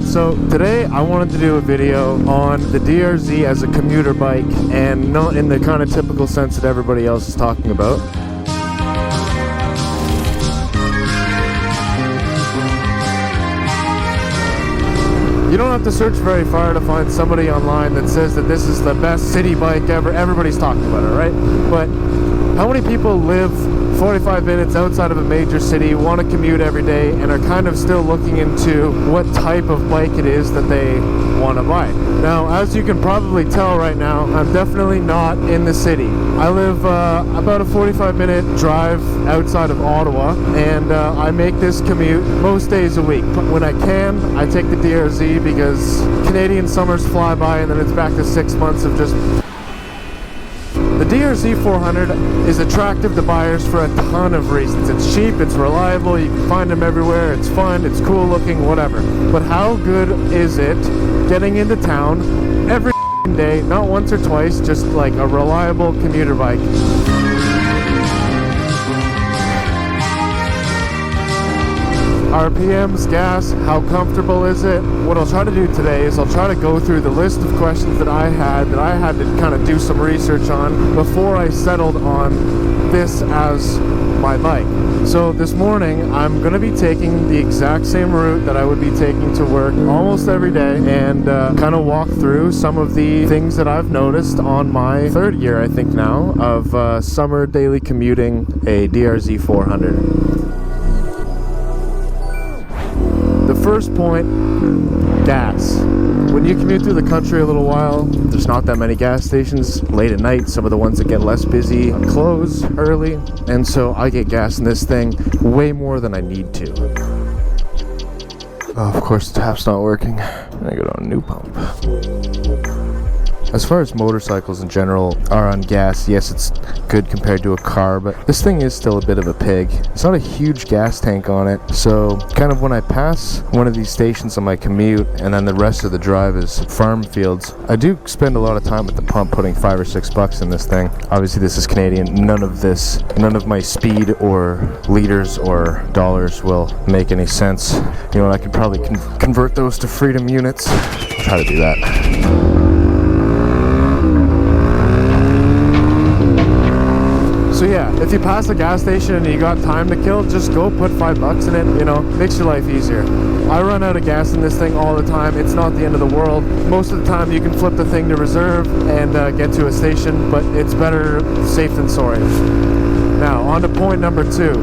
Alright, so today I wanted to do a video on the DRZ as a commuter bike, and not in the kind of typical sense that everybody else is talking about. You don't have to search very far to find somebody online that says that this is the best city bike ever. Everybody's talking about it, right? But how many people live 45 minutes outside of a major city, want to commute every day, and are kind of still looking into what type of bike it is that they want to buy? Now, as you can probably tell right now, I'm definitely not in the city. I live about a 45-minute drive outside of Ottawa, and I make this commute most days a week. When I can, I take the DRZ because Canadian summers fly by, and then it's back to 6 months of just... The DRZ-400 is attractive to buyers for a ton of reasons. It's cheap, it's reliable, you can find them everywhere, it's fun, it's cool looking, whatever. But how good is it getting into town every day, not once or twice, just like a reliable commuter bike? RPMs, gas, how comfortable is it? What I'll try to do today is I'll try to go through the list of questions that I had to kind of do some research on before I settled on this as my bike. So this morning I'm going to be taking the exact same route that I would be taking to work almost every day, and kind of walk through some of the things that I've noticed on my third year, I think now, of summer daily commuting a DRZ-400. The first point, gas. When you commute through the country a little while, there's not that many gas stations. Late at night, some of the ones that get less busy close early, and so I get gas in this thing way more than I need to. Oh, of course the tap's not working. I go to a new pump. As far as motorcycles in general are on gas, yes, it's good compared to a car, but this thing is still a bit of a pig. It's not a huge gas tank on it, so kind of when I pass one of these stations on my commute and then the rest of the drive is farm fields, I do spend a lot of time at the pump putting $5 or $6 in this thing. Obviously this is Canadian. None of my speed or liters or dollars will make any sense. You know what, I could probably convert those to freedom units. I'll try to do that. So yeah, if you pass a gas station and you got time to kill, just go put $5 in it, you know, makes your life easier. I run out of gas in this thing all the time. It's not the end of the world. Most of the time you can flip the thing to reserve and get to a station, but it's better safe than sorry. Now, on to point number 2.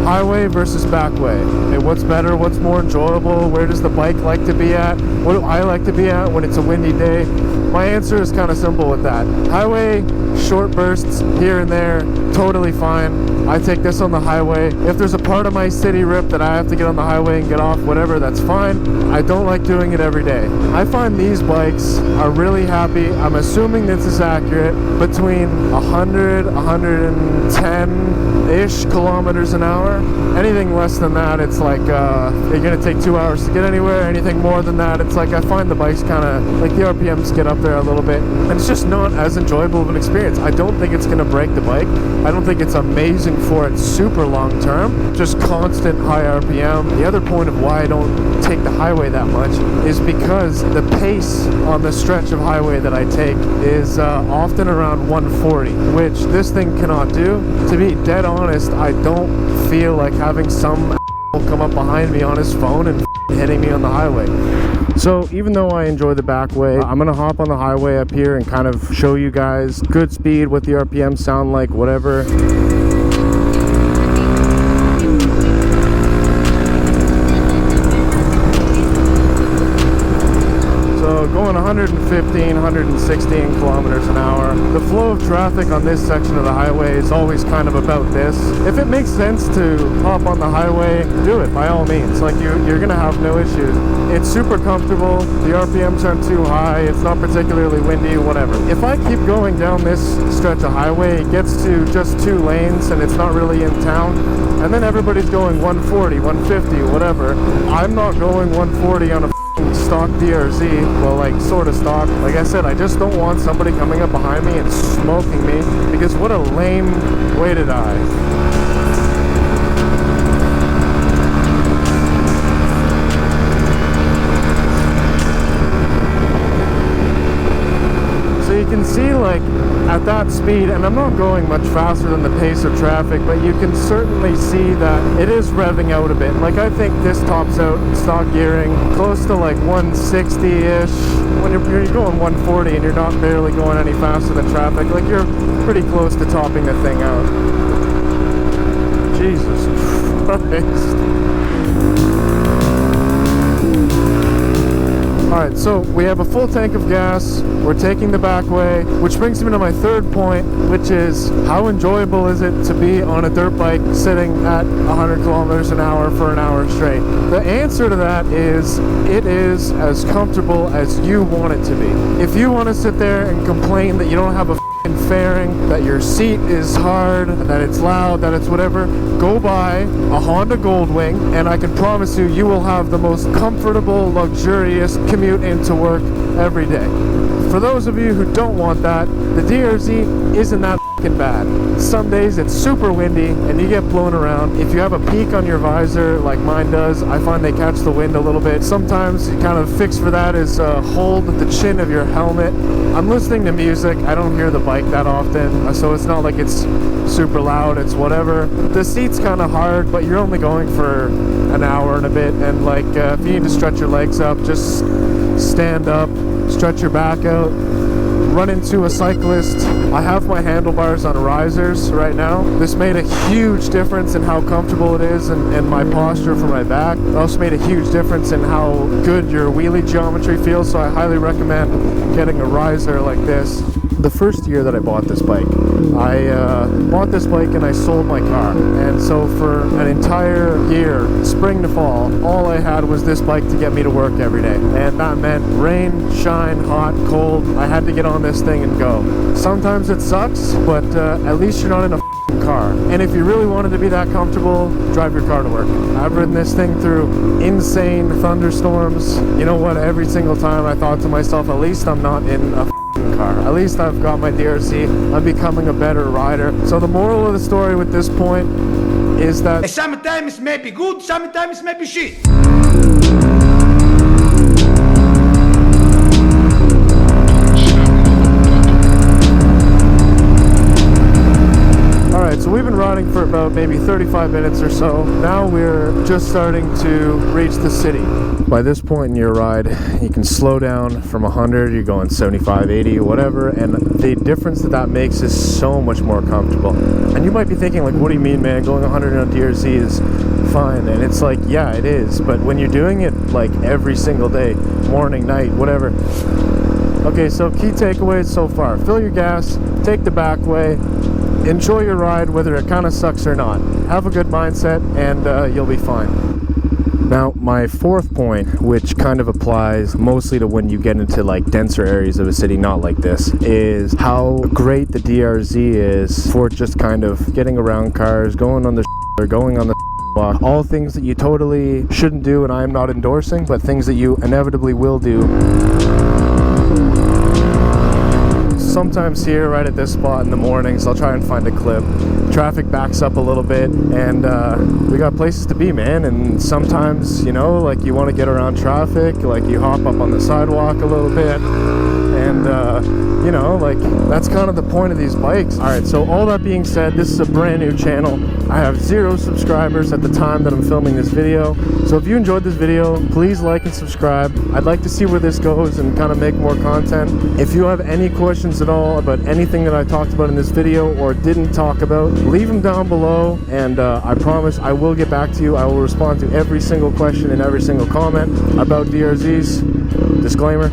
Highway versus backway. Okay, what's better? What's more enjoyable? Where does the bike like to be at? What do I like to be at when it's a windy day? My answer is kind of simple with that. Highway, short bursts here and there, totally fine. I take this on the highway. If there's a part of my city rip that I have to get on the highway and get off, whatever, that's fine. I don't like doing it every day. I find these bikes are really happy, I'm assuming this is accurate, between 100, 110-ish kilometers an hour. Anything less than that, it's like you're gonna take 2 hours to get anywhere. Anything more than that, it's like I find the bikes kind of, like the RPMs get up there a little bit, and it's just not as enjoyable of an experience. I don't think it's gonna break the bike. I don't think it's amazing for it super long term, just constant high RPM. The other point of why I don't take the highway that much is because the pace on the stretch of highway that I take is often around 140, which this thing cannot do. To be dead honest, I don't feel like having some come up behind me on his phone and hitting me on the highway. So even though I enjoy the back way, I'm gonna hop on the highway up here and kind of show you guys good speed, what the RPMs sound like, whatever. So going 115, 116 kilometers an hour. The flow of traffic on this section of the highway is always kind of about this. If it makes sense to hop on the highway, do it by all means. Like you're gonna have no issues. It's super comfortable, the RPMs aren't too high, it's not particularly windy, whatever. If I keep going down this stretch of highway, it gets to just 2 lanes and it's not really in town, and then everybody's going 140, 150, whatever. I'm not going 140 on a stock DRZ, well, like sort of stock. Like I said, I just don't want somebody coming up behind me and smoking me, because what a lame way to die. that speed, and I'm not going much faster than the pace of traffic, but you can certainly see that it is revving out a bit. Like, I think this tops out in stock gearing close to like 160-ish. When you're going 140 and you're not barely going any faster than traffic, like you're pretty close to topping the thing out. Jesus Christ. Alright, so we have a full tank of gas, we're taking the back way, which brings me to my third point, which is how enjoyable is it to be on a dirt bike sitting at 100 kilometers an hour for an hour straight? The answer to that is, it is as comfortable as you want it to be. If you want to sit there and complain that you don't have a fairing, that your seat is hard, that it's loud, that it's whatever, go buy a Honda Goldwing, and I can promise you, you will have the most comfortable, luxurious commute into work every day. For those of you who don't want that, the DRZ isn't that bad. Some days it's super windy and you get blown around. If you have a peak on your visor like mine does, I find they catch the wind a little bit. Sometimes kind of fix for that is hold the chin of your helmet. I'm listening to music. I don't hear the bike that often, so it's not like it's super loud. It's whatever. The seat's kind of hard, but you're only going for an hour and a bit, and like if you need to stretch your legs up, just stand up, stretch your back out. Run into a cyclist. I have my handlebars on risers right now. This made a huge difference in how comfortable it is and my posture for my back. It also made a huge difference in how good your wheelie geometry feels, so I highly recommend getting a riser like this. The first year that I bought this bike, I bought this bike and I sold my car, and so for an entire year, spring to fall, all I had was this bike to get me to work every day, and that meant rain, shine, hot, cold, I had to get on this thing and go. Sometimes it sucks, but at least you're not in a car. And if you really wanted to be that comfortable, drive your car to work. I've ridden this thing through insane thunderstorms. You know what, every single time I thought to myself, at least I'm not in a car. At least I've got my DRZ. I'm becoming a better rider. So the moral of the story with this point is that sometimes may be good, sometimes may be shit. So we've been riding for about maybe 35 minutes or so. Now we're just starting to reach the city. By this point in your ride, you can slow down from 100, you're going 75, 80, whatever, and the difference that makes is so much more comfortable. And you might be thinking, like, what do you mean, man, going 100 on DRZ is fine? And it's like, yeah, it is, but when you're doing it like every single day, morning, night, whatever. Okay, so key takeaways so far: fill your gas, take the back way, enjoy your ride whether it kind of sucks or not. Have a good mindset and you'll be fine. Now, my fourth point, which kind of applies mostly to when you get into like denser areas of a city, not like this, is how great the DRZ is for just kind of getting around cars, going on the or going on the walk. All things that you totally shouldn't do, and I'm not endorsing, but things that you inevitably will do. Sometimes here, right at this spot in the mornings, I'll try and find a clip. Traffic backs up a little bit, and we got places to be, man. And sometimes, you know, like you want to get around traffic, like you hop up on the sidewalk a little bit, and you know, like that's kind of the point of these bikes. All right, so all that being said, this is a brand new channel. I have 0 subscribers at the time that I'm filming this video. So if you enjoyed this video, please like and subscribe. I'd like to see where this goes and kind of make more content. If you have any questions at all about anything that I talked about in this video or didn't talk about, leave them down below, and I promise I will get back to you. I will respond to every single question and every single comment about DRZs. Disclaimer,